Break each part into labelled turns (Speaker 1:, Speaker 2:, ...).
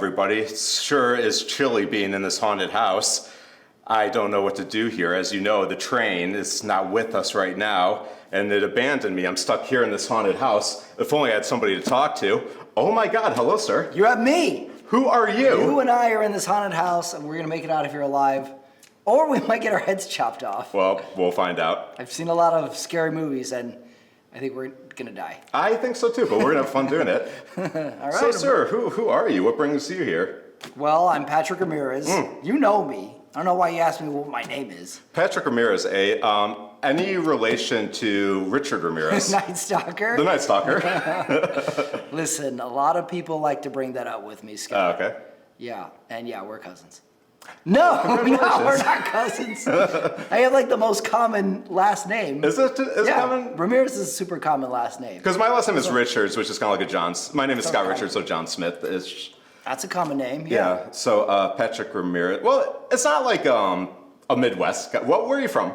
Speaker 1: everybody. It sure is chilly being in this haunted house. I don't know what to do here. As you know, the train is not with us right now, and it abandoned me. I'm stuck here in this haunted house. If only I had somebody to talk to. Oh my God, hello, sir.
Speaker 2: You have me.
Speaker 1: Who are you?
Speaker 2: You and I are in this haunted house, and we're going to make it out of here alive. Or we might get our heads chopped off.
Speaker 1: Well, we'll find out.
Speaker 2: I've seen a lot of scary movies, and I think we're going to die.
Speaker 1: I think so too, but we're going to have fun doing it.
Speaker 2: All right.
Speaker 1: So, sir, who are you? What brings you here?
Speaker 2: Well, I'm Patrick Ramirez. You know me. I don't know why you asked me what my name is.
Speaker 1: Patrick Ramirez, any relation to Richard Ramirez?
Speaker 2: Night Stalker?
Speaker 1: The Night Stalker.
Speaker 2: Listen, a lot of people like to bring that up with me, Scott.
Speaker 1: Okay.
Speaker 2: Yeah, and yeah, we're cousins. No, we're not cousins. I have like the most common last name.
Speaker 1: Is it common?
Speaker 2: Ramirez is a super common last name.
Speaker 1: Because my last name is Richards, which is kind of like a John's. My name is Scott Richards, so John Smith is.
Speaker 2: That's a common name.
Speaker 1: Yeah. So Patrick Ramirez. Well, it's not like a Midwest. Where are you from?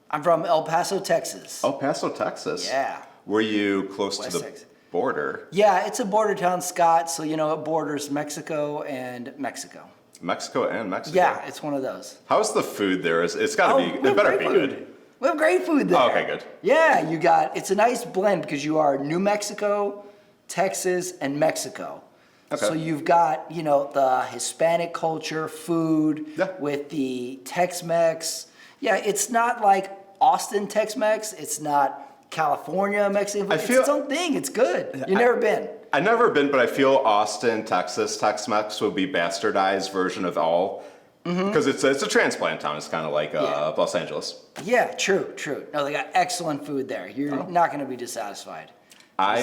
Speaker 2: I'm from El Paso, Texas.
Speaker 1: El Paso, Texas.
Speaker 2: Yeah.
Speaker 1: Were you close
Speaker 2: West
Speaker 1: to the
Speaker 2: Texas.
Speaker 1: border?
Speaker 2: Yeah, it's a border town, Scott. So it borders Mexico and Mexico.
Speaker 1: Mexico and Mexico.
Speaker 2: Yeah, it's one of those.
Speaker 1: How's the food there? It's got to be. It better be good.
Speaker 2: We have great food there.
Speaker 1: Oh, okay, good.
Speaker 2: Yeah, it's a nice blend because you are New Mexico, Texas, and Mexico.
Speaker 1: Okay.
Speaker 2: So you've got, the Hispanic culture, food with the Tex-Mex. Yeah, it's not like Austin Tex-Mex. It's not California Mexican food. It's its own thing. It's good. You've never been.
Speaker 1: I've never been, but I feel Austin, Texas, Tex-Mex would be bastardized version of all. Because it's a transplant town. It's kind of like Los Angeles.
Speaker 2: Yeah, true. No, they got excellent food there. You're not going to be dissatisfied.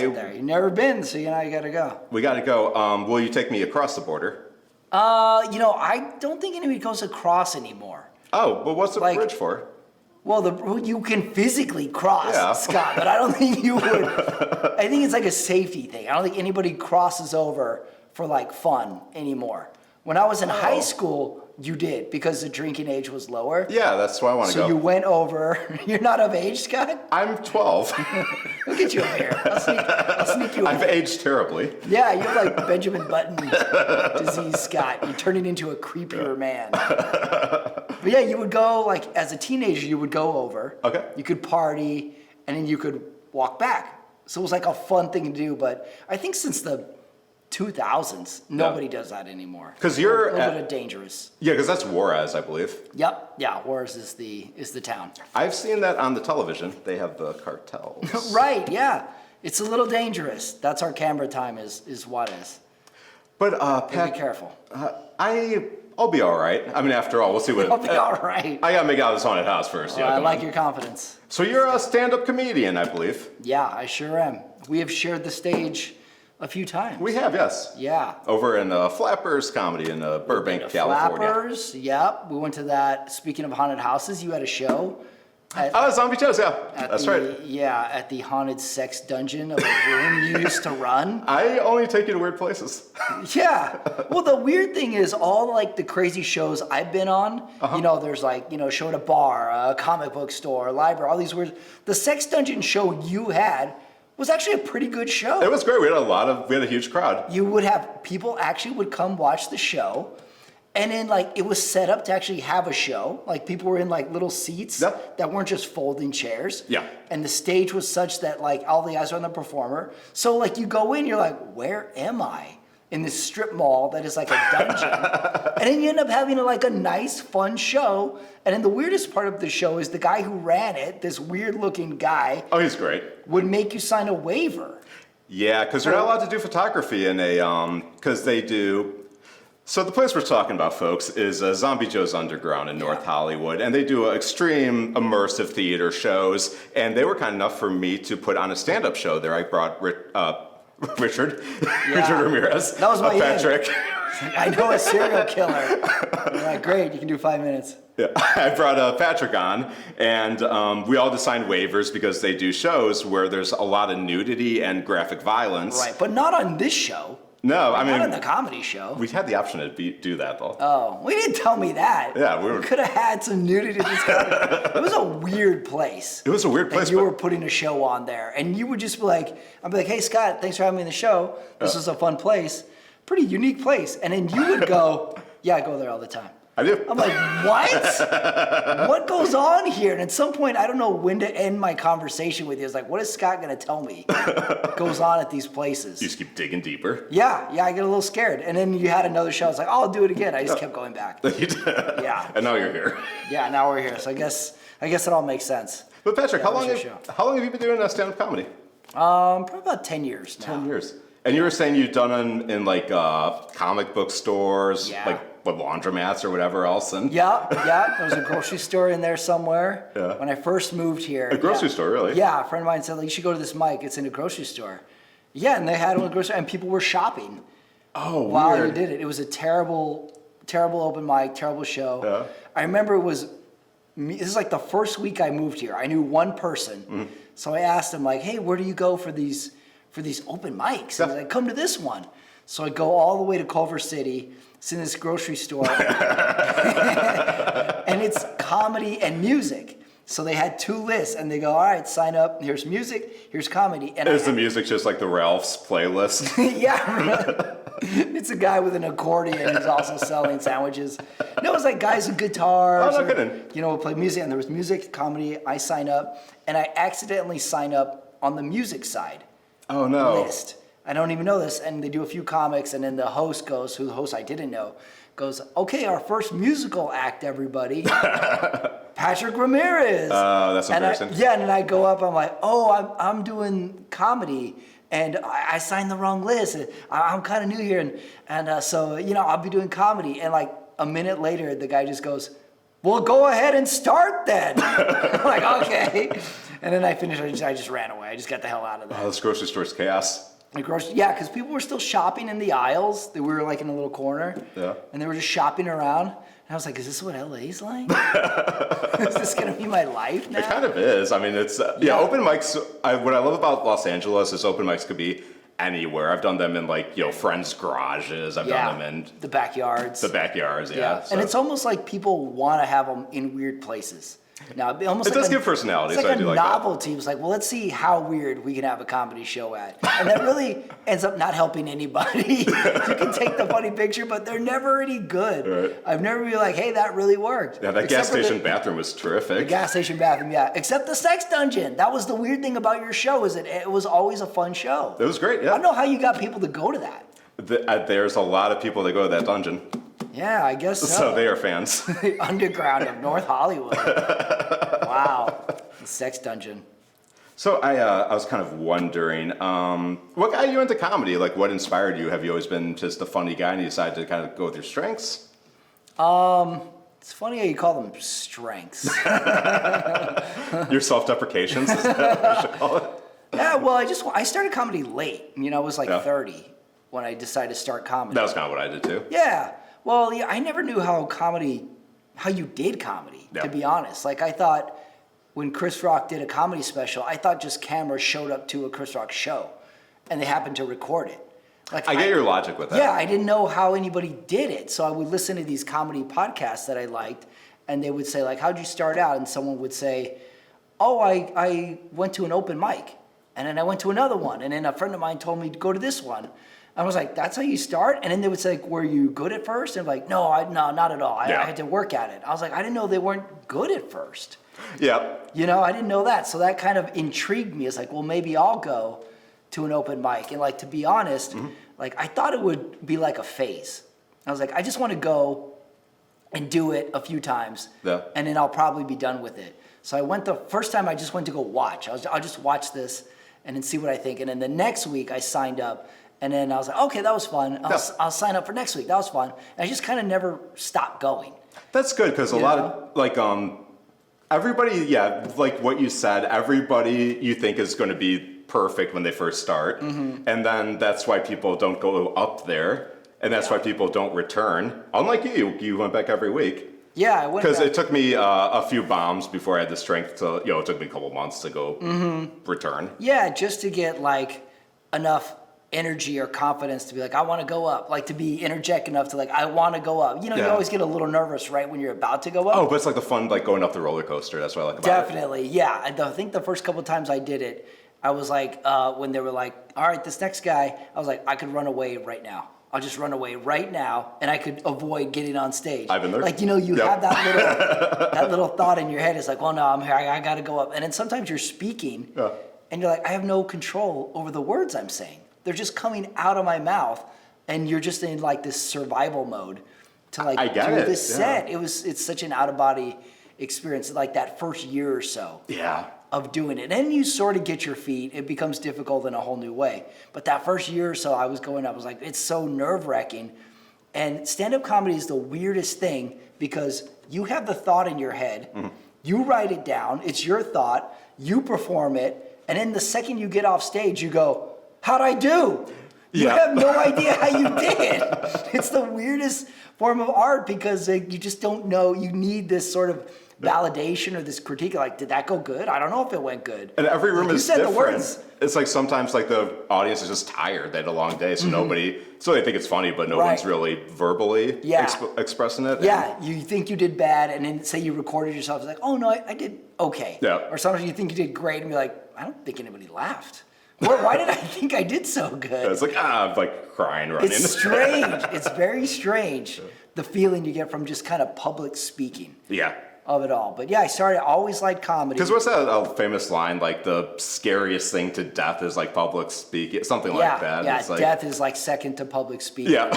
Speaker 2: You've never been, so you got to go. We
Speaker 1: got to go. Will you take me across the border?
Speaker 2: I don't think anybody goes across anymore.
Speaker 1: Oh, but what's the bridge for?
Speaker 2: Well, you can physically cross, Scott, but I don't think you would. I think it's like a safety thing. I don't think anybody crosses over for like fun anymore. When I was in high school, you did because the drinking age was lower.
Speaker 1: Yeah, that's why I want to go.
Speaker 2: So you went over. You're not of age, Scott?
Speaker 1: I'm 12.
Speaker 2: Look at you over here. I'll sneak you over.
Speaker 1: I've aged terribly.
Speaker 2: Yeah, you're like Benjamin Button disease, Scott. You're turning into a creepier man. But yeah, you would go, like, as a teenager, you would go over.
Speaker 1: Okay.
Speaker 2: You could party, and then you could walk back. So it was like a fun thing to do. But I think since the 2000s, nobody does that anymore.
Speaker 1: Because you're
Speaker 2: a little bit of dangerous.
Speaker 1: Yeah, because that's Juarez, I believe.
Speaker 2: Yep. Yeah, Juarez is the town.
Speaker 1: I've seen that on the television. They have the cartels.
Speaker 2: Right. Yeah. It's a little dangerous. That's our camera time is Juarez.
Speaker 1: But Pat,
Speaker 2: be careful.
Speaker 1: I'll be all right. I mean, after all, we'll see what.
Speaker 2: I'll be all right.
Speaker 1: I gotta make out of this haunted house first.
Speaker 2: I like your confidence.
Speaker 1: So you're a stand-up comedian, I believe.
Speaker 2: Yeah, I sure am. We have shared the stage a few times.
Speaker 1: We have, yes.
Speaker 2: Yeah.
Speaker 1: Over in Flappers Comedy in Burbank, California.
Speaker 2: Flappers, yep. We went to that. Speaking of haunted houses, you had a show.
Speaker 1: Zombie shows, yeah. That's right.
Speaker 2: Yeah, at the haunted sex dungeon of a room you used to run.
Speaker 1: I only take you to weird places.
Speaker 2: Yeah. Well, the weird thing is all like the crazy shows I've been on, there's like, show at a bar, a comic book store, a library, all these weird. The sex dungeon show you had was actually a pretty good show.
Speaker 1: It was great. We had a huge crowd.
Speaker 2: You would have people actually would come watch the show. And then, like, it was set up to actually have a show. Like, people were in, like, little seats that weren't just folding chairs.
Speaker 1: Yeah.
Speaker 2: And the stage was such that, like, all the eyes are on the performer. So, like, you go in, you're like, where am I? In this strip mall that is, like, a dungeon. And then you end up having, a nice, fun show. And then the weirdest part of the show is the guy who ran it, this weird-looking guy.
Speaker 1: Oh, he's great.
Speaker 2: Would make you sign a waiver.
Speaker 1: Yeah, because they're not allowed to do photography in because they do... So the place we're talking about, folks, is Zombie Joe's Underground in North Hollywood, and they do extreme immersive theater shows, and they were kind enough for me to put on a stand-up show there. I brought Richard Ramirez,
Speaker 2: that was my
Speaker 1: Patrick.
Speaker 2: I know a serial killer. You're like, great, you can do 5 minutes.
Speaker 1: Yeah, I brought Patrick on, and we all just signed waivers because they do shows where there's a lot of nudity and graphic violence.
Speaker 2: Right, but not on this show.
Speaker 1: No, I mean...
Speaker 2: Not in the comedy show.
Speaker 1: We had the option to do that, though.
Speaker 2: Oh, we didn't tell me that.
Speaker 1: Yeah,
Speaker 2: we could have had some nudity. It was a weird place.
Speaker 1: It was a weird place.
Speaker 2: And you were putting a show on there. And you would just be like, I'd be like, hey, Scott, thanks for having me on the show. This was a fun place. pretty unique place. And then you would go, yeah, I go there all the time.
Speaker 1: I do.
Speaker 2: I'm like, what? What goes on here? And at some point, I don't know when to end my conversation with you. It's like, what is Scott going to tell me goes on at these places?
Speaker 1: You just keep digging deeper.
Speaker 2: Yeah, I get a little scared. And then you had another show. I was like, oh, I'll do it again. I just kept going back.
Speaker 1: You did.
Speaker 2: Yeah.
Speaker 1: And now you're here.
Speaker 2: Yeah, now we're here. So I guess it all makes sense.
Speaker 1: But Patrick,
Speaker 2: Yeah,
Speaker 1: how long have you been doing stand-up comedy?
Speaker 2: Probably about 10 years now.
Speaker 1: 10 years. And you were saying you've done them in like comic book stores,
Speaker 2: Yeah.
Speaker 1: like what, laundromats or whatever else. And
Speaker 2: Yeah. There was a grocery store in there somewhere.
Speaker 1: Yeah.
Speaker 2: When I first moved here.
Speaker 1: A grocery store, really?
Speaker 2: Yeah, a friend of mine said, like, you should go to this mic. It's in a grocery store. Yeah, and they had one in a grocery store, and people were shopping
Speaker 1: Oh,
Speaker 2: while
Speaker 1: weird.
Speaker 2: you did it. It was a terrible open mic, terrible show.
Speaker 1: Yeah.
Speaker 2: I remember it was, this is like the first week I moved here. I knew one person.
Speaker 1: Mm-hmm.
Speaker 2: So I asked him, like, hey, where do you go for these open mics? And he's like, come to this one. So I go all the way to Culver City. It's in this grocery store. And it's comedy and music. So they had 2 lists, and they go, all right, sign up. Here's music, here's comedy. And
Speaker 1: Is the music just like the Ralph's playlist?
Speaker 2: yeah, it's a guy with an accordion who's also selling sandwiches. No, it was like guys with guitars.
Speaker 1: Oh, no kidding.
Speaker 2: Would play music, and there was music, comedy. I sign up, and I accidentally sign up on the music side
Speaker 1: Oh, no.
Speaker 2: list. I don't even know this, and they do a few comics, and then the host goes, who the host I didn't know, goes, okay, our first musical act, everybody. Patrick Ramirez.
Speaker 1: That's embarrassing.
Speaker 2: And then I go up, I'm like, oh, I'm doing comedy, and I signed the wrong list. And I'm kind of new here, and so, I'll be doing comedy. And like a minute later, the guy just goes, well, go ahead and start then. I'm like, okay. And then I finished, I just ran away. I just got the hell out of there.
Speaker 1: Oh, this grocery store's chaos.
Speaker 2: Yeah, because people were still shopping in the aisles. We were like in a little corner.
Speaker 1: Yeah.
Speaker 2: And they were just shopping around. And I was like, is this what LA's like? Is this going to be my life now?
Speaker 1: It kind of is. I mean, it's, open mics. What I love about Los Angeles is open mics could be anywhere. I've done them in like, friends' garages. I've done them in
Speaker 2: the backyards.
Speaker 1: yeah.
Speaker 2: And it's almost like people want to have them in weird places. Now, it
Speaker 1: does give personality,
Speaker 2: It's
Speaker 1: so
Speaker 2: like
Speaker 1: I do
Speaker 2: a
Speaker 1: like that.
Speaker 2: novelty. It was like, well, let's see how weird we can have a comedy show at. And that really ends up not helping anybody. You can take the funny picture, but they're never any good.
Speaker 1: Right.
Speaker 2: I've never been like, hey, that really worked.
Speaker 1: Yeah, that
Speaker 2: Except
Speaker 1: gas
Speaker 2: for
Speaker 1: station bathroom was terrific.
Speaker 2: The gas station bathroom, yeah. Except the sex dungeon. That was the weird thing about your show, is that it was always a fun show.
Speaker 1: It was great,
Speaker 2: I
Speaker 1: yeah.
Speaker 2: don't know how you got people to go to that.
Speaker 1: There's a lot of people that go to that dungeon.
Speaker 2: Yeah, I guess so.
Speaker 1: So they are fans.
Speaker 2: The underground of North Hollywood. Wow. The sex dungeon.
Speaker 1: So I was kind of wondering, what got you into comedy? Like, what inspired you? Have you always been just a funny guy and you decided to kind of go with your strengths?
Speaker 2: It's funny how you call them strengths.
Speaker 1: Your self-deprecations, is that what you should call it?
Speaker 2: Yeah, well, I started comedy late. I was like
Speaker 1: Yeah.
Speaker 2: 30 when I decided to start comedy.
Speaker 1: That was kind of what I did too.
Speaker 2: Yeah. Well, yeah, I never knew how you did comedy,
Speaker 1: Yeah.
Speaker 2: to be honest. Like, I thought when Chris Rock did a comedy special, I thought just cameras showed up to a Chris Rock show and they happened to record it. Like,
Speaker 1: I get your logic with that.
Speaker 2: Yeah, I didn't know how anybody did it. So I would listen to these comedy podcasts that I liked, and they would say, like, how'd you start out? And someone would say, oh, I went to an open mic, and then I went to another one, and then a friend of mine told me to go to this one. I was like, that's how you start? And then they would say, like, were you good at first? And I'm like, no, not at all. I had to work at it. I was like, I didn't know they weren't good at first.
Speaker 1: Yeah.
Speaker 2: I didn't know that. So that kind of intrigued me. It's like, well, maybe I'll go to an open mic. And like, to be honest, like, I thought it would be like a phase. I was like, I just want to go and do it a few times.
Speaker 1: Yeah.
Speaker 2: And then I'll probably be done with it. So I went the first time I just went to go watch. I'll just watch this and then see what I think. And then the next week I signed up. And then I was like, okay, that was fun. I'll sign up for next week. That was fun. And I just kind of never stopped going.
Speaker 1: That's good because a lot of, like, everybody, like what you said, everybody you think is going to be perfect when they first start. And then that's why people don't go up there. And that's why people don't return. Unlike you went back every week.
Speaker 2: Yeah, I went
Speaker 1: Because
Speaker 2: back.
Speaker 1: it took me a few bombs before I had the strength to, it took me a couple months to go return.
Speaker 2: Yeah, just to get like enough energy or confidence to be like, I want to go up. Like, to be energetic enough to like, I want to go up. You always get a little nervous right when you're about to go up.
Speaker 1: Oh, but it's like the fun, like going up the roller coaster. That's what I like about it.
Speaker 2: Definitely, yeah. I think the first couple times I did it, I was like, when they were like, all right, this next guy, I was like, I could run away right now. I'll just run away right now, and I could avoid getting on stage.
Speaker 1: I've been there.
Speaker 2: Like, you have that little thought in your head. It's like, well, no, I'm here. I got to go up. And then sometimes you're speaking, and you're like, I have no control over the words I'm saying. They're just coming out of my mouth, and you're just in like this survival mode to like do this set. It's such an out of body experience, like that first year or so.
Speaker 1: Yeah.
Speaker 2: Of doing it. And you sort of get your feet. It becomes difficult in a whole new way. But that first year or so I was going up, I was like, it's so nerve-wracking. And stand-up comedy is the weirdest thing because you have the thought in your head, you write it down, it's your thought, you perform it, and then the second you get off stage, you go, how'd I do? You have no idea how you did. It's the weirdest form of art because you just don't know. You need this sort of validation or this critique, like, did that go good? I don't know if it went good.
Speaker 1: And every room is different.
Speaker 2: The words.
Speaker 1: It's like sometimes like the audience is just tired. They had a long day, so so they think it's funny, but no one's really verbally expressing it.
Speaker 2: Yeah, you think you did bad, and then say you recorded yourself, it's like, oh no, I did okay.
Speaker 1: Yeah.
Speaker 2: Or sometimes you think you did great, and you're like, I don't think anybody laughed. Why did I think I did so good?
Speaker 1: It's like, I'm like crying running.
Speaker 2: It's strange. It's very strange, the feeling you get from just kind of public speaking.
Speaker 1: Yeah.
Speaker 2: Of it all. But yeah, I always liked comedy.
Speaker 1: Because what's that famous line, like the scariest thing to death is like public speaking, something like that.
Speaker 2: Yeah,
Speaker 1: it's like,
Speaker 2: death is like second to public speaking.
Speaker 1: Yeah.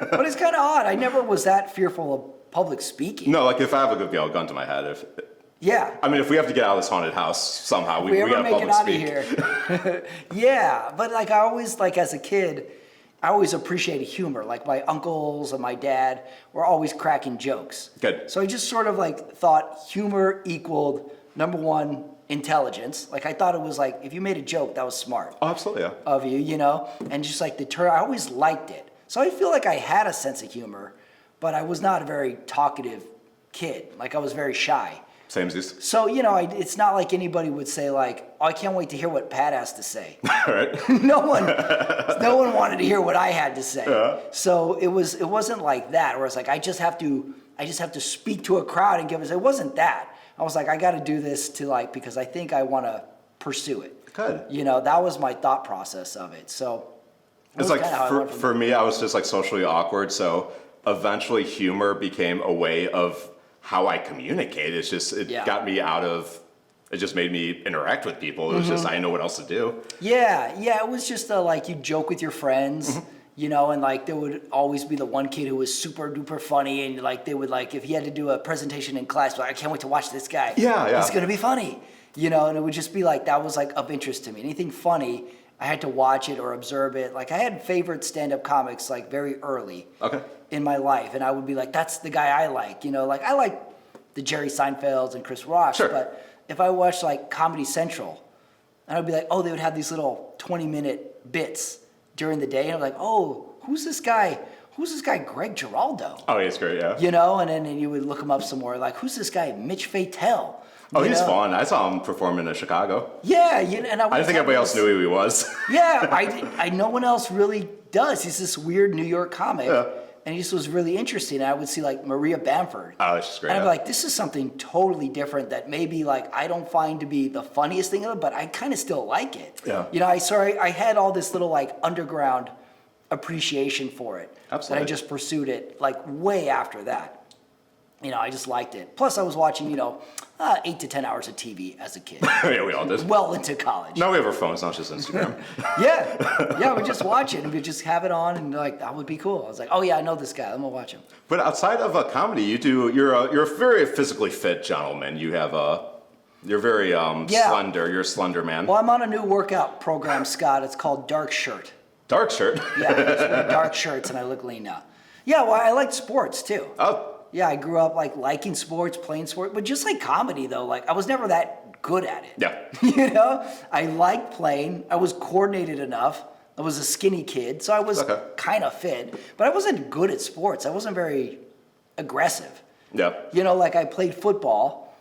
Speaker 2: But it's kind of odd. I never was that fearful of public speaking.
Speaker 1: No, like if I have a gun to my head, I mean, if we have to get out of this haunted house somehow, we
Speaker 2: ever
Speaker 1: got
Speaker 2: make
Speaker 1: public
Speaker 2: it out
Speaker 1: speak.
Speaker 2: of here. Yeah, but like I always, like as a kid, I always appreciated humor. Like my uncles and my dad were always cracking jokes.
Speaker 1: Good.
Speaker 2: So I just sort of like thought humor equaled, number one, intelligence. Like I thought it was like, if you made a joke, that was smart.
Speaker 1: Oh, absolutely, yeah.
Speaker 2: Of you, and just like I always liked it. So I feel like I had a sense of humor, but I was not a very talkative kid. Like I was very shy.
Speaker 1: Same as this.
Speaker 2: So, it's not like anybody would say like, oh, I can't wait to hear what Pat has to say.
Speaker 1: Right.
Speaker 2: No one wanted to hear what I had to say.
Speaker 1: Yeah.
Speaker 2: So it wasn't like that, where it's like, I just have to speak to a crowd and give it. It wasn't that. I was like, I got to do this because I think I want to pursue it.
Speaker 1: Good.
Speaker 2: That was my thought process of it. So
Speaker 1: it's like for me, I was just like socially awkward. So eventually humor became a way of how I communicate. It got me out of, it just made me interact with people. It was just, I didn't know what else to do.
Speaker 2: Yeah, it was just like you joke with your friends, and like there would always be the one kid who was super duper funny, and like they would like, if he had to do a presentation in class, like, I can't wait to watch this guy.
Speaker 1: Yeah.
Speaker 2: He's gonna be funny, and it would just be like, that was like of interest to me. Anything funny, I had to watch it or observe it. Like I had favorite stand-up comics like very early. Okay. In my life, and I would be like, that's the guy I like, like I like the Jerry Seinfelds and Chris Rock, but if I watched like Comedy Central, and I'd be like, oh, they would have these little 20-minute bits during the day, and I'm like, oh, who's this guy Greg Giraldo?
Speaker 1: Oh, he's great, yeah.
Speaker 2: And then you would look him up some more, like, who's this guy Mitch Fatel?
Speaker 1: Oh, he's fun. I saw him performing in Chicago.
Speaker 2: Yeah, and I
Speaker 1: didn't think anybody else knew who he was.
Speaker 2: Yeah, I no one else really does. He's this weird New York comic. Yeah. And he just was really interesting. I would see like Maria Bamford. Oh, it's just great. And I'd be like, this is something totally different that maybe like I don't find to be the funniest thing of it, but I kind of still like it. Yeah. I had all this little like underground appreciation for it. Absolutely. And I just pursued it like way after that. I just liked it. Plus I was watching, 8 to 10 hours of TV as a kid.
Speaker 1: Yeah, we all did.
Speaker 2: Well into college.
Speaker 1: Now we have our phones, not just Instagram.
Speaker 2: Yeah, we just watch it and we just have it on and like, that would be cool. I was like, oh yeah, I know this guy. I'm gonna watch him. But
Speaker 1: outside of comedy, you're a very physically fit gentleman. You're very slender. You're a slender man.
Speaker 2: Well, I'm on a new workout program, Scott. It's called Dark Shirt.
Speaker 1: Dark Shirt?
Speaker 2: Yeah, I just wear dark shirts and I look lean now. Yeah, well, I like sports too. Oh. Yeah, I grew up like liking sports, playing sports, but just like comedy though, like I was never that good at it. Yeah. I liked playing. I was coordinated enough. I was a skinny kid, so I was kind of fit, but I wasn't good at sports. I wasn't very aggressive. Yeah. Like I played football,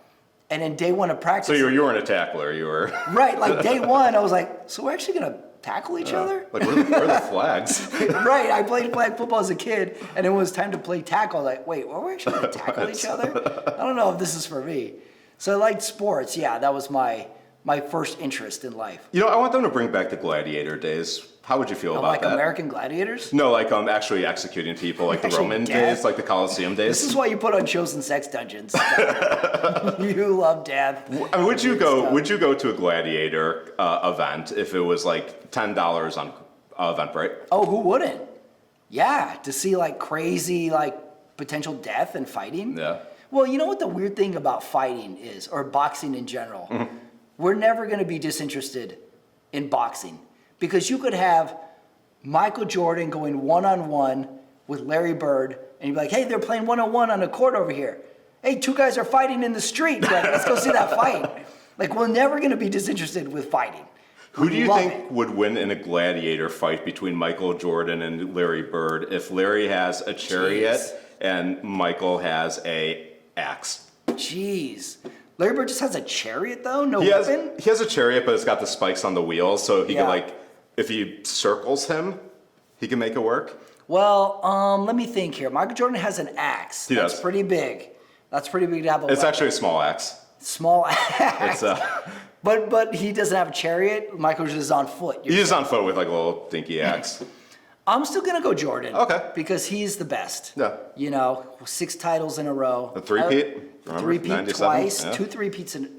Speaker 2: and then day one of practice.
Speaker 1: So you weren't a tackler. You were.
Speaker 2: Right. Like day one, I was like, so we're actually gonna tackle each other?
Speaker 1: Like, where are the flags?
Speaker 2: Right, I played flag football as a kid, and it was time to play tackle. Like, wait, were we actually going to tackle each other? I don't know if this is for me. So I liked sports. Yeah, that was my my first interest in life.
Speaker 1: You know, I want them to bring back the gladiator days. How would you feel about
Speaker 2: Like
Speaker 1: that?
Speaker 2: American gladiators?
Speaker 1: No, like actually executing people, like the
Speaker 2: Actually
Speaker 1: Roman
Speaker 2: death?
Speaker 1: days, like the Colosseum days.
Speaker 2: This is why you put on shows and sex dungeons. You love death.
Speaker 1: I mean, would you go? Would you go to a gladiator event if it was like $10 on Eventbrite?
Speaker 2: Oh, who wouldn't? Yeah, to see like crazy like potential death and fighting.
Speaker 1: Yeah.
Speaker 2: Well, you know what the weird thing about fighting is, or boxing in general?
Speaker 1: Mm-hmm.
Speaker 2: We're never going to be disinterested in boxing because you could have Michael Jordan going one-on-one with Larry Bird, and you'd be like, hey, they're playing one-on-one on a court over here. Hey, two guys are fighting in the street. Like, let's go see that fight. Like, we're never going to be disinterested with fighting.
Speaker 1: Who do you
Speaker 2: Love
Speaker 1: think
Speaker 2: it.
Speaker 1: would win in a gladiator fight between Michael Jordan and Larry Bird if Larry has a chariot
Speaker 2: Jeez.
Speaker 1: and Michael has a axe?
Speaker 2: Jeez. Larry Bird just has a chariot, though? No
Speaker 1: He
Speaker 2: weapon?
Speaker 1: has a chariot, but it's got the spikes on the wheels, so he
Speaker 2: Yeah.
Speaker 1: can like, if he circles him, he can make it work.
Speaker 2: Well, let me think here. Michael Jordan has an axe.
Speaker 1: He
Speaker 2: That's
Speaker 1: does.
Speaker 2: pretty big. That's pretty big to have a
Speaker 1: It's
Speaker 2: weapon.
Speaker 1: actually a small axe.
Speaker 2: Small axe.
Speaker 1: It's
Speaker 2: But he doesn't have a chariot. Michael's just on foot.
Speaker 1: he's on foot with like a little dinky axe.
Speaker 2: I'm still gonna go Jordan.
Speaker 1: Okay.
Speaker 2: Because he's the best.
Speaker 1: Yeah.
Speaker 2: You know, 6 titles in a row.
Speaker 1: A three-peat? Remember?
Speaker 2: Three-peat
Speaker 1: 97?
Speaker 2: twice.
Speaker 1: Yeah.
Speaker 2: 2 3-peats in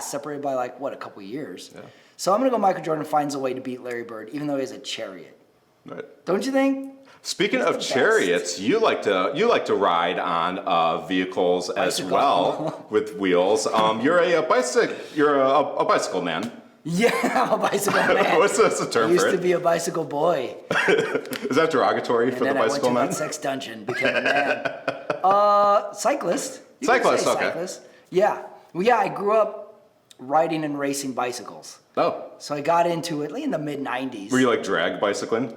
Speaker 2: separated by like what, a couple years. Yeah. So I'm gonna go Michael Jordan finds a way to beat Larry Bird, even though he has a chariot.
Speaker 1: Right.
Speaker 2: Don't you think?
Speaker 1: Speaking
Speaker 2: He's
Speaker 1: of
Speaker 2: the best.
Speaker 1: chariots, you like to ride on vehicles as
Speaker 2: Bicycle.
Speaker 1: well with wheels. You're a bicycle man.
Speaker 2: Yeah, I'm a bicycle man.
Speaker 1: What's the term
Speaker 2: Used
Speaker 1: for
Speaker 2: to
Speaker 1: it?
Speaker 2: be a bicycle boy.
Speaker 1: Is that derogatory for
Speaker 2: And
Speaker 1: the
Speaker 2: then I went
Speaker 1: bicycle
Speaker 2: to
Speaker 1: man?
Speaker 2: that sex dungeon, became a man. Cyclist. You could
Speaker 1: Cyclist,
Speaker 2: say
Speaker 1: okay.
Speaker 2: cyclist. Yeah. Well, yeah, I grew up riding and racing bicycles.
Speaker 1: Oh,
Speaker 2: So I got into it like in the mid-90s.
Speaker 1: were you like drag bicycling?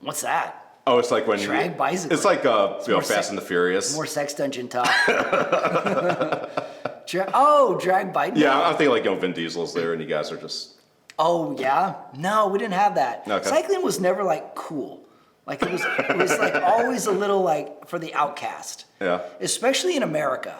Speaker 2: What's that?
Speaker 1: Oh, it's like when
Speaker 2: Drag bicycling?
Speaker 1: It's like
Speaker 2: more
Speaker 1: Fast and the Furious.
Speaker 2: More sex dungeon talk. Drag bike.
Speaker 1: Yeah, I'm thinking like Vin Diesel's there, and you guys are just.
Speaker 2: Oh, yeah? No, we didn't have that.
Speaker 1: Okay.
Speaker 2: Cycling was never like cool. Like it was like always a little like for the outcast.
Speaker 1: Yeah.
Speaker 2: Especially in America,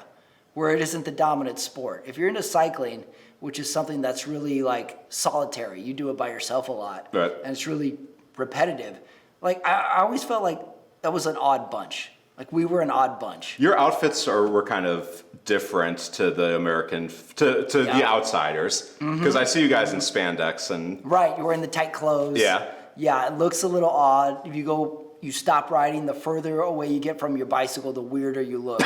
Speaker 2: where it isn't the dominant sport. If you're into cycling, which is something that's really like solitary, you do it by yourself a lot,
Speaker 1: Right.
Speaker 2: and it's really repetitive. Like I always felt like that was an odd bunch. Like we were an odd bunch.
Speaker 1: Your outfits were kind of different to the American, to the outsiders, because I see you guys in spandex and
Speaker 2: Right, you were in the tight clothes.
Speaker 1: Yeah.
Speaker 2: Yeah, it looks a little odd. If you stop riding, the further away you get from your bicycle, the weirder you look.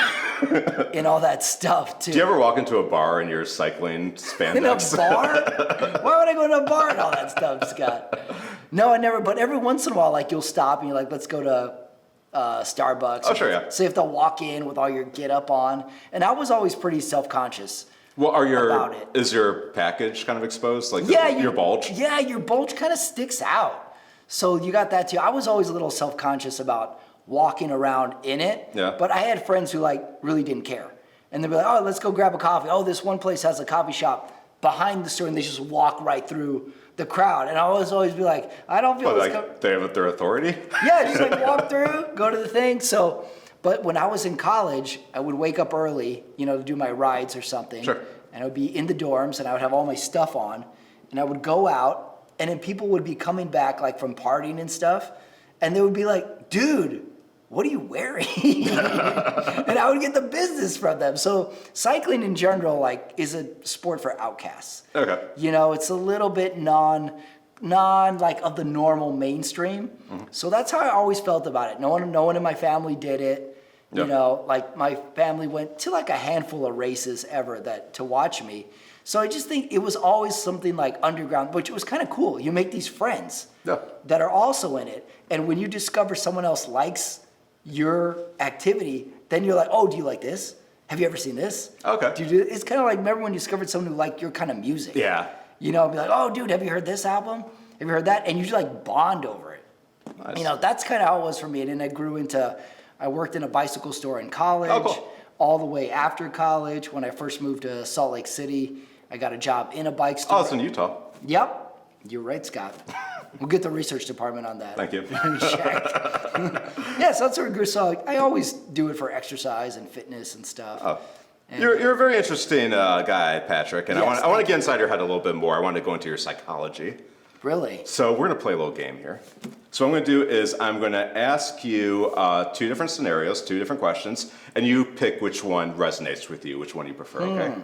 Speaker 2: And all that stuff, too.
Speaker 1: Do you ever walk into a bar and you're cycling spandex?
Speaker 2: In a bar? Why would I go to a bar and all that stuff, Scott? No, I never, but every once in a while, like, you'll stop and you're like, let's go to Starbucks.
Speaker 1: Oh, sure, yeah.
Speaker 2: So you have to walk in with all your get up on. And I was always pretty self-conscious.
Speaker 1: Well,
Speaker 2: about it.
Speaker 1: is your package kind of exposed? Like
Speaker 2: Yeah,
Speaker 1: your bulge?
Speaker 2: Yeah, your bulge kind of sticks out. So you got that too. I was always a little self-conscious about walking around in it.
Speaker 1: Yeah.
Speaker 2: But I had friends who like really didn't care. And they'd be like, oh, let's go grab a coffee. Oh, this one place has a coffee shop behind the store, and they just walk right through the crowd. And I always be like, I don't feel
Speaker 1: But
Speaker 2: this.
Speaker 1: like they have their authority?
Speaker 2: Yeah, just like walk through, go to the thing. So, but when I was in college, I would wake up early, to do my rides or something.
Speaker 1: Sure.
Speaker 2: And I would be in the dorms, and I would have all my stuff on, and I would go out, and then people would be coming back like from partying and stuff, and they would be like, dude, what are you wearing? And I would get the business from them. So cycling in general like is a sport for outcasts.
Speaker 1: Okay.
Speaker 2: It's a little bit non like of the normal mainstream. So that's how I always felt about it. No one in my family did it.
Speaker 1: Yep.
Speaker 2: Like my family went to like a handful of races ever to watch me. So I just think it was always something like underground, which was kind of cool. You make these friends
Speaker 1: Yeah.
Speaker 2: that are also in it. And when you discover someone else likes your activity, then you're like, oh, do you like this? Have you ever seen this?
Speaker 1: Okay.
Speaker 2: Do you do? It's kind of like, remember when you discovered someone who liked your kind of music?
Speaker 1: Yeah.
Speaker 2: Be like, oh, dude, have you heard this album? Have you heard that? And you just like bond over it.
Speaker 1: Nice.
Speaker 2: That's kind of how it was for me. And then I worked in a bicycle store in college,
Speaker 1: Oh, cool.
Speaker 2: all the way after college. When I first moved to Salt Lake City, I got a job in a bike store.
Speaker 1: Oh, it's in Utah.
Speaker 2: Yep. You're right, Scott. We'll get the research department on that.
Speaker 1: Thank you.
Speaker 2: Check. Yeah, so that's where it grew. So I always do it for exercise and fitness and stuff.
Speaker 1: Oh. You're a very interesting guy, Patrick, and
Speaker 2: Yes,
Speaker 1: I want to get inside your head a little bit more. I want to go into your psychology.
Speaker 2: Really?
Speaker 1: So we're going to play a little game here. So what I'm going to do is I'm going to ask you two different scenarios, two different questions, and you pick which one resonates with you, which one you prefer, okay?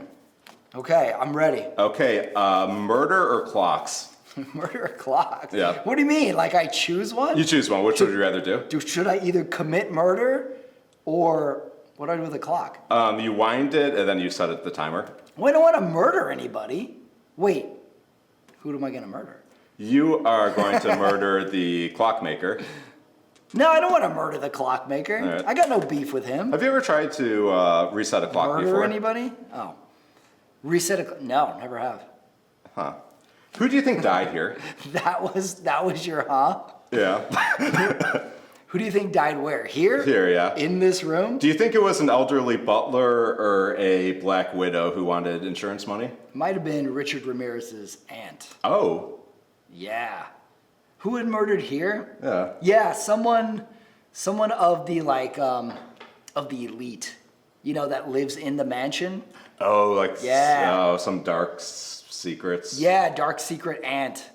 Speaker 2: Okay, I'm ready.
Speaker 1: Okay, murder or clocks?
Speaker 2: Murder a clock?
Speaker 1: Yeah.
Speaker 2: What do you mean? Like I choose one?
Speaker 1: You choose one. Which would you rather do?
Speaker 2: Should I either commit murder or what do I do with the clock?
Speaker 1: You wind it and then you set the timer.
Speaker 2: Well, I don't want to murder anybody. Wait, who am I going to murder?
Speaker 1: You are going to murder the clockmaker.
Speaker 2: No, I don't want to murder the clockmaker.
Speaker 1: right.
Speaker 2: I got no beef with him.
Speaker 1: Have you ever tried to reset a clock
Speaker 2: Murder
Speaker 1: before?
Speaker 2: anybody? Oh. Reset no, never have.
Speaker 1: Huh. Who do you think died here?
Speaker 2: That was your huh?
Speaker 1: Yeah.
Speaker 2: Who do you think died where? Here?
Speaker 1: Here, yeah.
Speaker 2: In this room?
Speaker 1: Do you think it was an elderly butler or a black widow who wanted insurance money?
Speaker 2: Might have been Richard Ramirez's aunt.
Speaker 1: Oh.
Speaker 2: Yeah. Who had murdered here?
Speaker 1: Yeah.
Speaker 2: Yeah, someone of the of the elite. You know, that lives in the mansion.
Speaker 1: Oh, like
Speaker 2: Yeah.
Speaker 1: some dark secrets.
Speaker 2: Yeah, dark secret aunt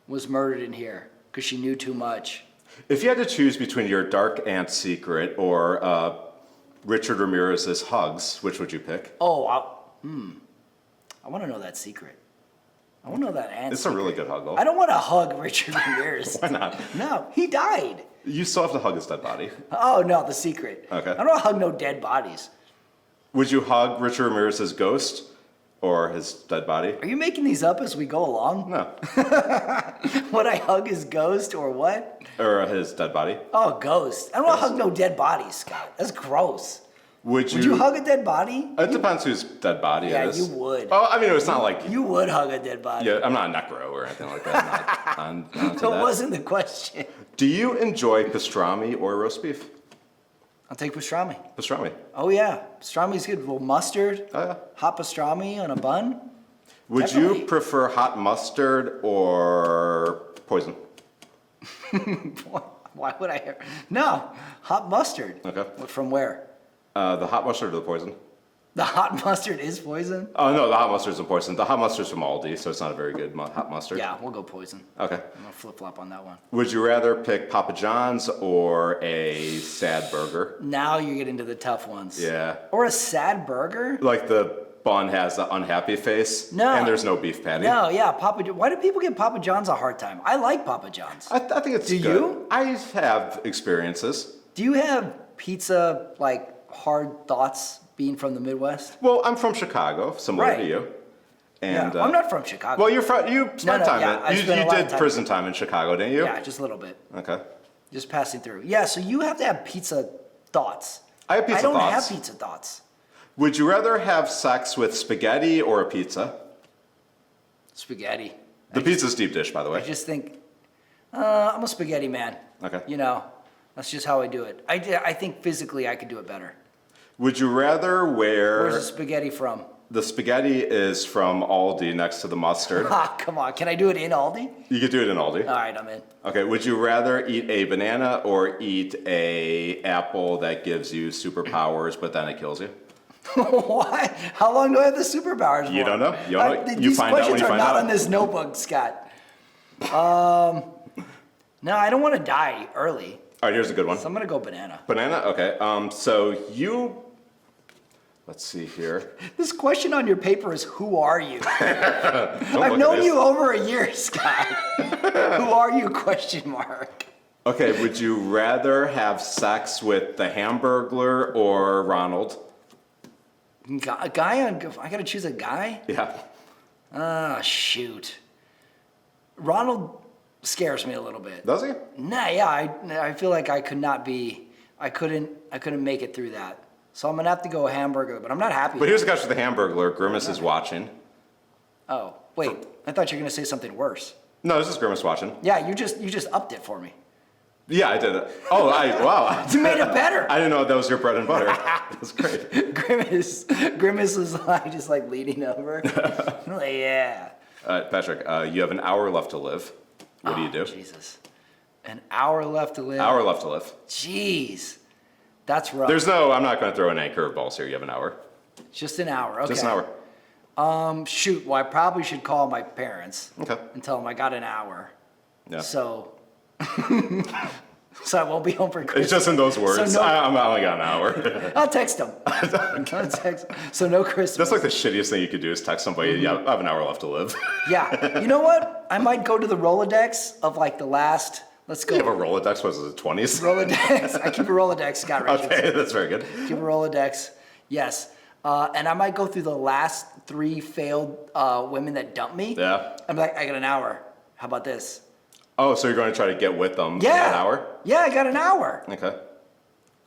Speaker 2: was murdered in here because she knew too much.
Speaker 1: If you had to choose between your dark aunt secret or Richard Ramirez's hugs, which would you pick?
Speaker 2: Oh, I want to know that secret. I want to know that aunt.
Speaker 1: It's a really good hug, though.
Speaker 2: I don't want to hug Richard Ramirez.
Speaker 1: Why not?
Speaker 2: No, he died.
Speaker 1: You still have to hug his dead body.
Speaker 2: Oh no, the secret.
Speaker 1: Okay.
Speaker 2: I don't want to hug no dead bodies.
Speaker 1: Would you hug Richard Ramirez's ghost or his dead body?
Speaker 2: Are you making these up as we go along?
Speaker 1: No.
Speaker 2: Would I hug his ghost or what?
Speaker 1: Or his dead body?
Speaker 2: Oh, ghost. I don't want to hug no dead bodies, Scott. That's gross.
Speaker 1: Would
Speaker 2: Would you hug a dead body?
Speaker 1: It depends whose dead body
Speaker 2: Yeah,
Speaker 1: it is.
Speaker 2: you would.
Speaker 1: Oh, I mean, it's not like...
Speaker 2: You would hug a dead body.
Speaker 1: Yeah, I'm not a necro or anything like that. I'm not onto
Speaker 2: That
Speaker 1: that.
Speaker 2: wasn't the question.
Speaker 1: Do you enjoy pastrami or roast beef?
Speaker 2: I'll take pastrami.
Speaker 1: Pastrami.
Speaker 2: Oh yeah, pastrami's good. A little mustard.
Speaker 1: Oh, yeah.
Speaker 2: Hot pastrami on a bun.
Speaker 1: Would
Speaker 2: Definitely.
Speaker 1: you prefer hot mustard or poison?
Speaker 2: Why would I? No, hot mustard.
Speaker 1: Okay.
Speaker 2: From where?
Speaker 1: The hot mustard or the poison?
Speaker 2: The hot mustard is poison?
Speaker 1: Oh, no, the hot mustard's a poison. The hot mustard's from Aldi, so it's not a very good hot mustard.
Speaker 2: Yeah, we'll go poison.
Speaker 1: Okay.
Speaker 2: I'm gonna flip flop on that one.
Speaker 1: Would you rather pick Papa John's or a sad burger?
Speaker 2: Now you get into the tough ones.
Speaker 1: Yeah.
Speaker 2: Or a sad burger?
Speaker 1: Like the bun has the unhappy face.
Speaker 2: No.
Speaker 1: And there's no beef patty.
Speaker 2: No, yeah, Why do people give Papa John's a hard time? I like Papa John's.
Speaker 1: I think it's
Speaker 2: Do
Speaker 1: good.
Speaker 2: you?
Speaker 1: I have experiences.
Speaker 2: Do you have pizza, like, hard thoughts being from the Midwest?
Speaker 1: Well, I'm from Chicago, similar
Speaker 2: Right.
Speaker 1: to you. And
Speaker 2: I'm not from Chicago.
Speaker 1: Well, you spent
Speaker 2: no,
Speaker 1: time
Speaker 2: yeah, I
Speaker 1: in.
Speaker 2: spent a
Speaker 1: You
Speaker 2: lot of
Speaker 1: did
Speaker 2: time-
Speaker 1: prison time in Chicago, didn't you?
Speaker 2: Yeah, just a little bit.
Speaker 1: Okay.
Speaker 2: Just passing through. Yeah, so you have to have pizza thoughts.
Speaker 1: I have pizza
Speaker 2: I don't
Speaker 1: thoughts.
Speaker 2: have pizza thoughts.
Speaker 1: Would you rather have sex with spaghetti or a pizza?
Speaker 2: Spaghetti.
Speaker 1: The pizza's deep dish, by the
Speaker 2: I
Speaker 1: way.
Speaker 2: just think, I'm a spaghetti man.
Speaker 1: Okay.
Speaker 2: You know, that's just how I do it. I think physically I could do it better.
Speaker 1: Would you rather wear...
Speaker 2: Where's the spaghetti from?
Speaker 1: The spaghetti is from Aldi next to the mustard.
Speaker 2: Ah, come on. Can I do it in Aldi?
Speaker 1: You could do it in Aldi.
Speaker 2: All right, I'm in.
Speaker 1: Okay, would you rather eat a banana or eat a apple that gives you superpowers, but then it kills you?
Speaker 2: Why? How long do I have the superpowers for?
Speaker 1: You don't know. You don't know. You
Speaker 2: These
Speaker 1: find out when
Speaker 2: questions
Speaker 1: you
Speaker 2: are
Speaker 1: find
Speaker 2: not
Speaker 1: out.
Speaker 2: on this notebook, Scott. No, I don't want to die early,
Speaker 1: All right, here's a good one.
Speaker 2: so I'm going to go banana.
Speaker 1: Banana? Okay. So you... Let's see here.
Speaker 2: This question on your paper is, who are you?
Speaker 1: Don't
Speaker 2: I've
Speaker 1: look at
Speaker 2: known
Speaker 1: this.
Speaker 2: you over a year, Scott. Who are you, question mark?
Speaker 1: Okay, would you rather have sex with the Hamburglar or Ronald?
Speaker 2: A guy on, I got to choose a guy?
Speaker 1: Yeah.
Speaker 2: Ah, shoot. Ronald scares me a little bit.
Speaker 1: Does he?
Speaker 2: Nah, yeah, I feel like I couldn't make it through that. So I'm gonna have to go hamburger, but I'm not happy.
Speaker 1: But here's the catch with the Hamburglar. Grimace is watching.
Speaker 2: Oh, wait, I thought you were gonna say something worse.
Speaker 1: No, this is Grimace watching.
Speaker 2: Yeah, you just upped it for me.
Speaker 1: Yeah, I did it. Oh, wow.
Speaker 2: You made it better.
Speaker 1: I didn't know that was your bread and butter. That's great.
Speaker 2: Grimace was like just like leaning over. Like, yeah.
Speaker 1: Patrick, you have an hour left to live. What do you do?
Speaker 2: Jesus. An hour left to live.
Speaker 1: Hour left to live.
Speaker 2: Jeez. That's rough.
Speaker 1: I'm not going to throw in any curveballs here. You have an hour.
Speaker 2: Just an hour. Okay.
Speaker 1: Just an hour.
Speaker 2: Shoot. Well, I probably should call my parents
Speaker 1: Okay.
Speaker 2: and tell them I got an hour.
Speaker 1: Yeah.
Speaker 2: So, so I won't be home for Christmas.
Speaker 1: It's just in those words.
Speaker 2: So no,
Speaker 1: I only got an hour.
Speaker 2: I'll text them. So no Christmas.
Speaker 1: That's like the shittiest thing you could do is text somebody, yeah, I have an hour left to live.
Speaker 2: Yeah. You know what? I might go to the Rolodex of like the last. Let's go.
Speaker 1: You have a Rolodex, what is it, 20s?
Speaker 2: Rolodex. I keep a Rolodex, Scott Richardson.
Speaker 1: Okay, that's very good.
Speaker 2: Keep a Rolodex. Yes. And I might go through the last 3 failed women that dumped me.
Speaker 1: Yeah.
Speaker 2: I'm like, I got an hour. How about this?
Speaker 1: Oh, so you're going to try to get with them
Speaker 2: Yeah.
Speaker 1: in an hour?
Speaker 2: Yeah, I got an hour.
Speaker 1: Okay.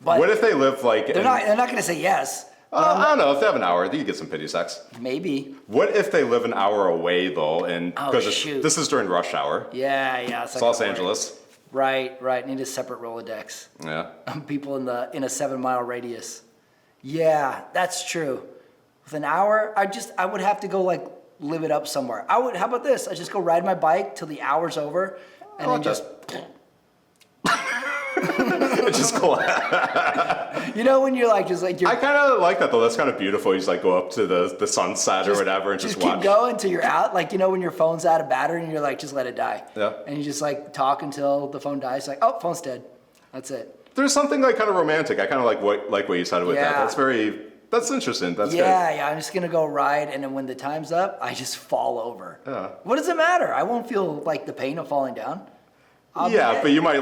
Speaker 2: But
Speaker 1: What if they live like...
Speaker 2: they're not going to say yes.
Speaker 1: I don't know. If they have an hour, you could get some pity sex.
Speaker 2: Maybe.
Speaker 1: What if they live an hour away, though? And
Speaker 2: Oh,
Speaker 1: because
Speaker 2: shoot.
Speaker 1: this is during rush hour.
Speaker 2: Yeah.
Speaker 1: It's Los Angeles.
Speaker 2: Right. Need a separate Rolodex.
Speaker 1: Yeah.
Speaker 2: People in a 7-mile radius. Yeah, that's true. With an hour, I would have to go like live it up somewhere. How about this? I just go ride my bike till the hour's over, and then just.
Speaker 1: It's just cool.
Speaker 2: You know when you're like you're.
Speaker 1: I kind of like that, though. That's kind of beautiful. You just like go up to the sunset or whatever and just watch.
Speaker 2: Keep going till you're out. Like, you know, when your phone's out of battery and you're like, just let it die.
Speaker 1: Yeah.
Speaker 2: And you just like talk until the phone dies. Like, oh, phone's dead. That's it.
Speaker 1: There's something like kind of romantic. I kind of like what you said with that.
Speaker 2: Yeah.
Speaker 1: That's interesting. That's good.
Speaker 2: Yeah. I'm just going to go ride. And then when the time's up, I just fall over.
Speaker 1: Yeah.
Speaker 2: What does it matter? I won't feel like the pain of falling down.
Speaker 1: Yeah, but you might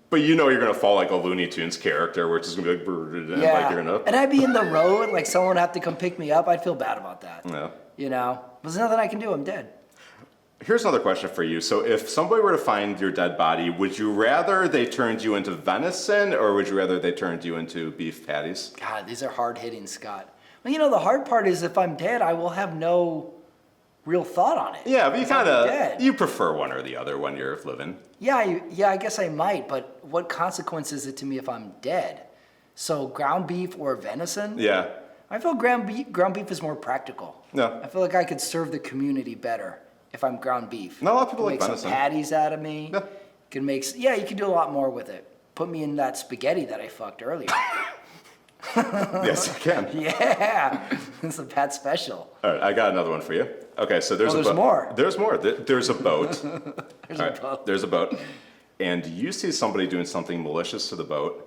Speaker 1: but you know you're going to fall like a Looney Tunes character where it's just going to be like, brrr, and
Speaker 2: Yeah.
Speaker 1: like you're going to.
Speaker 2: And I'd be in the road, like someone would have to come pick me up. I'd feel bad about that.
Speaker 1: Yeah.
Speaker 2: You know? There's nothing I can do. I'm dead.
Speaker 1: Here's another question for you. So if somebody were to find your dead body, would you rather they turned you into venison or would you rather they turned you into beef patties?
Speaker 2: God, these are hard hitting, Scott. Well, you know, the hard part is if I'm dead, I will have no real thought on it.
Speaker 1: Yeah, but you
Speaker 2: If I'm
Speaker 1: kind of,
Speaker 2: dead.
Speaker 1: you prefer one or the other when you're living.
Speaker 2: Yeah, I guess I might, but what consequence is it to me if I'm dead? So ground beef or venison?
Speaker 1: Yeah.
Speaker 2: I feel ground beef is more practical.
Speaker 1: No.
Speaker 2: I feel like I could serve the community better if I'm ground beef.
Speaker 1: Not a lot of people
Speaker 2: Can
Speaker 1: like
Speaker 2: make
Speaker 1: venison.
Speaker 2: some patties out of me.
Speaker 1: Yeah.
Speaker 2: You can do a lot more with it. Put me in that spaghetti that I fucked earlier.
Speaker 1: Yes, you can.
Speaker 2: Yeah, it's a Pat special.
Speaker 1: All right, I got another one for you. Okay, so there's
Speaker 2: Oh,
Speaker 1: a
Speaker 2: there's
Speaker 1: boat.
Speaker 2: more.
Speaker 1: There's more. There's a boat.
Speaker 2: There's
Speaker 1: All
Speaker 2: a
Speaker 1: right,
Speaker 2: boat.
Speaker 1: there's a boat. And you see somebody doing something malicious to the boat.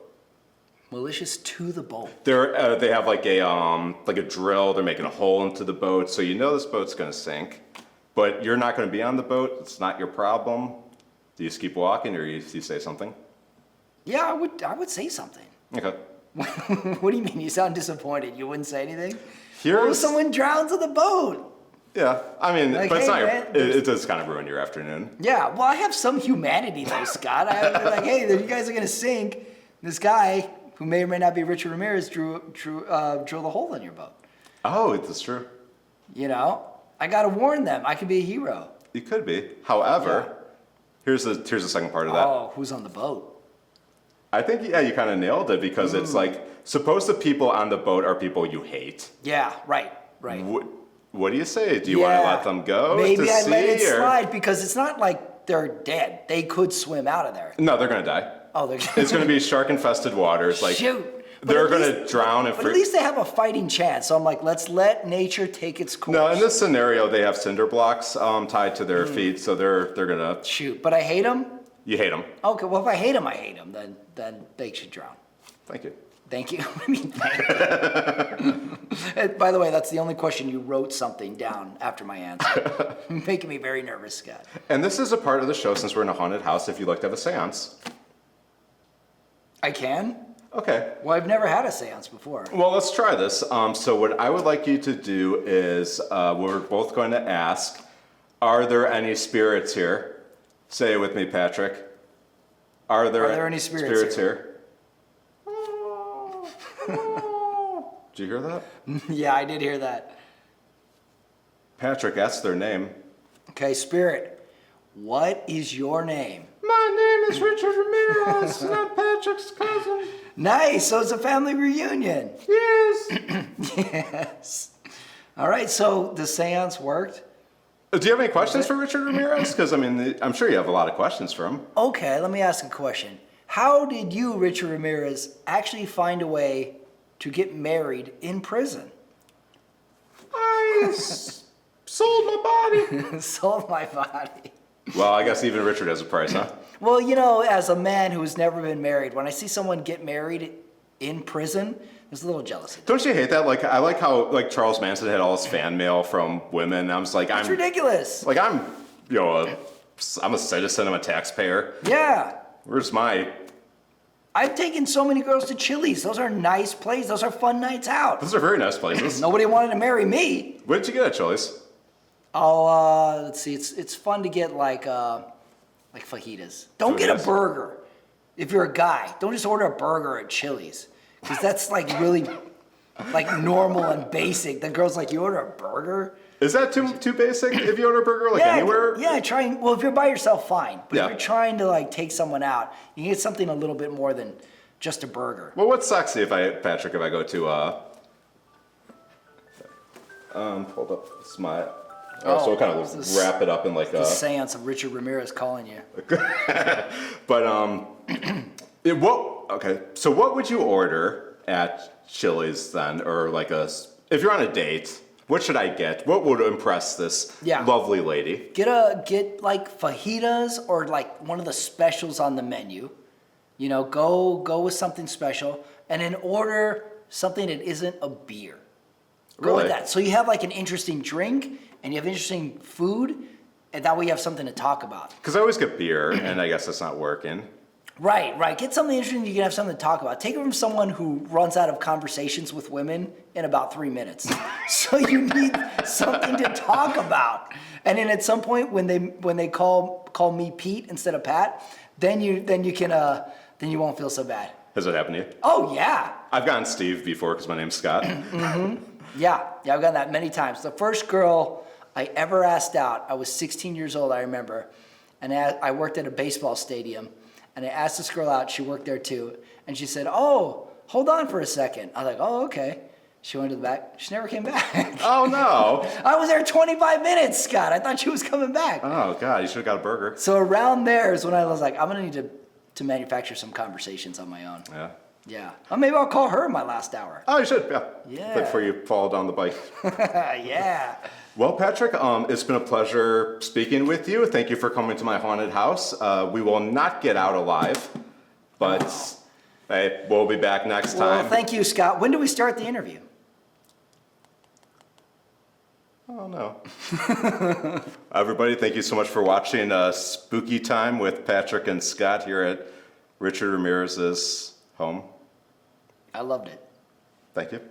Speaker 2: Malicious to the boat.
Speaker 1: They have like a drill. They're making a hole into the boat, so you know this boat's going to sink. But you're not going to be on the boat. It's not your problem. Do you just keep walking, or do you say something?
Speaker 2: Yeah, I would say something.
Speaker 1: Okay.
Speaker 2: What do you mean? You sound disappointed. You wouldn't say anything?
Speaker 1: Here's
Speaker 2: What if someone drowns in the boat?
Speaker 1: Yeah, I mean,
Speaker 2: Like,
Speaker 1: but it's
Speaker 2: hey,
Speaker 1: not your,
Speaker 2: man,
Speaker 1: it does kind of ruin your afternoon.
Speaker 2: Yeah, well, I have some humanity though, Scott. I would be like, hey, you guys are gonna sink. This guy, who may or may not be Richard Ramirez, drill the hole in your boat.
Speaker 1: Oh, that's true.
Speaker 2: You know, I gotta warn them. I could be a hero.
Speaker 1: You could be. However, here's the second part of that.
Speaker 2: Oh, who's on the boat?
Speaker 1: I think, yeah, you kind of nailed it because it's like, suppose the people on the boat are people you hate.
Speaker 2: Yeah, right.
Speaker 1: What do you say? Do you want to let them go?
Speaker 2: Maybe
Speaker 1: to
Speaker 2: I let it
Speaker 1: sea, or-
Speaker 2: slide because it's not like they're dead. They could swim out of there.
Speaker 1: No, they're going to die.
Speaker 2: Oh, they're
Speaker 1: It's going to be shark-infested waters. Like,
Speaker 2: shoot. But
Speaker 1: they're
Speaker 2: at
Speaker 1: going
Speaker 2: least-
Speaker 1: to drown and
Speaker 2: But at least they have a fighting chance. So I'm like, let's let nature take its course.
Speaker 1: No, in this scenario, they have cinder blocks tied to their feet, so they're going to...
Speaker 2: Shoot, but I hate them.
Speaker 1: You hate them.
Speaker 2: Okay, well if I hate them, then they should drown.
Speaker 1: Thank you.
Speaker 2: Thank you. I mean, thank you. And by the way, that's the only question you wrote something down after my answer. Making me very nervous, Scott.
Speaker 1: And this is a part of the show, since we're in a haunted house, if you'd like to have a seance.
Speaker 2: I can?
Speaker 1: Okay.
Speaker 2: Well, I've never had a seance before.
Speaker 1: Well, let's try this. So what I would like you to do is, we're both going to ask, are there any spirits here? Say it with me, Patrick. Are there
Speaker 2: any spirits
Speaker 1: here? Did you hear that?
Speaker 2: Yeah, I did hear that.
Speaker 1: Patrick, ask their name.
Speaker 2: Okay, spirit, what is your name?
Speaker 1: My name is Richard Ramirez, and I'm Patrick's cousin.
Speaker 2: Nice, so it's a family reunion.
Speaker 1: Yes.
Speaker 2: Yes. All right, so the seance worked?
Speaker 1: Do you have any questions for Richard Ramirez? Because, I mean, I'm sure you have a lot of questions for him.
Speaker 2: Okay, let me ask a question. How did you, Richard Ramirez, actually find a way to get married in prison?
Speaker 1: Sold my body.
Speaker 2: Sold my body.
Speaker 1: Well, I guess even Richard has a price, huh?
Speaker 2: Well, you know, as a man who's never been married, when I see someone get married in prison, there's a little jealousy.
Speaker 1: Don't you hate that? Like, I like how like Charles Manson had all his fan mail from women. I'm just like,
Speaker 2: It's ridiculous.
Speaker 1: Like I'm, you know, I'm a citizen. I'm a taxpayer.
Speaker 2: Yeah.
Speaker 1: Where's my?
Speaker 2: I've taken so many girls to Chili's. Those are nice places. Those are fun nights out.
Speaker 1: Those are very nice places.
Speaker 2: Nobody wanted to marry me.
Speaker 1: What did you get at Chili's?
Speaker 2: Oh, let's see. It's fun to get like fajitas. Don't get a
Speaker 1: Fajitas.
Speaker 2: burger. If you're a guy, don't just order a burger at Chili's, because that's like really like normal and basic. The girl's like, you order a burger?
Speaker 1: Is that too basic? If you order a burger like
Speaker 2: Yeah,
Speaker 1: anywhere?
Speaker 2: yeah. Well, if you're by yourself, fine. But
Speaker 1: Yeah.
Speaker 2: if you're trying to like take someone out, you get something a little bit more than just a burger.
Speaker 1: Well, what's sexy if I go to hold up, it's my. So we'll kind
Speaker 2: this
Speaker 1: of
Speaker 2: is
Speaker 1: wrap it up in like
Speaker 2: The
Speaker 1: a.
Speaker 2: seance of Richard Ramirez calling you.
Speaker 1: But okay. So what would you order at Chili's then, or like if you're on a date? What should I get? What would impress this lovely lady?
Speaker 2: Get like fajitas or like one of the specials on the menu. You know, go with something special, and then order something that isn't a beer. Go with
Speaker 1: Really?
Speaker 2: that. So you have like an interesting drink and you have interesting food, and that way you have something to talk about.
Speaker 1: Because I always get beer, and I guess that's not working.
Speaker 2: Right. Get something interesting you can have something to talk about. Take it from someone who runs out of conversations with women in about 3 minutes. So you need something to talk about. And then at some point when they call me Pete instead of Pat, then you won't feel so bad.
Speaker 1: Has it happened to you?
Speaker 2: Oh yeah.
Speaker 1: I've gotten Steve before because my name's Scott.
Speaker 2: Yeah, I've gotten that many times. The first girl I ever asked out, I was 16 years old, I remember. And I worked at a baseball stadium. And I asked this girl out, she worked there too. And she said, oh, hold on for a second. I was like, oh, okay. She went to the back. She never came back.
Speaker 1: Oh no!
Speaker 2: I was there 25 minutes, Scott. I thought she was coming back.
Speaker 1: Oh god, you should have got a burger.
Speaker 2: So around there is when I was like, I'm going to need to manufacture some conversations on my own.
Speaker 1: Yeah.
Speaker 2: Yeah. Or maybe I'll call her in my last hour.
Speaker 1: Oh, you should. Yeah.
Speaker 2: Yeah.
Speaker 1: Before you fall down the bike.
Speaker 2: Yeah.
Speaker 1: Well, Patrick, it's been a pleasure speaking with you. Thank you for coming to my haunted house. We will not get out alive, but hey, we'll be back next time.
Speaker 2: Well, thank you, Scott. When do we start the interview?
Speaker 1: Oh, no. Everybody, thank you so much for watching Spooky Time with Patrick and Scott here at Richard Ramirez's home.
Speaker 2: I loved it.
Speaker 1: Thank you.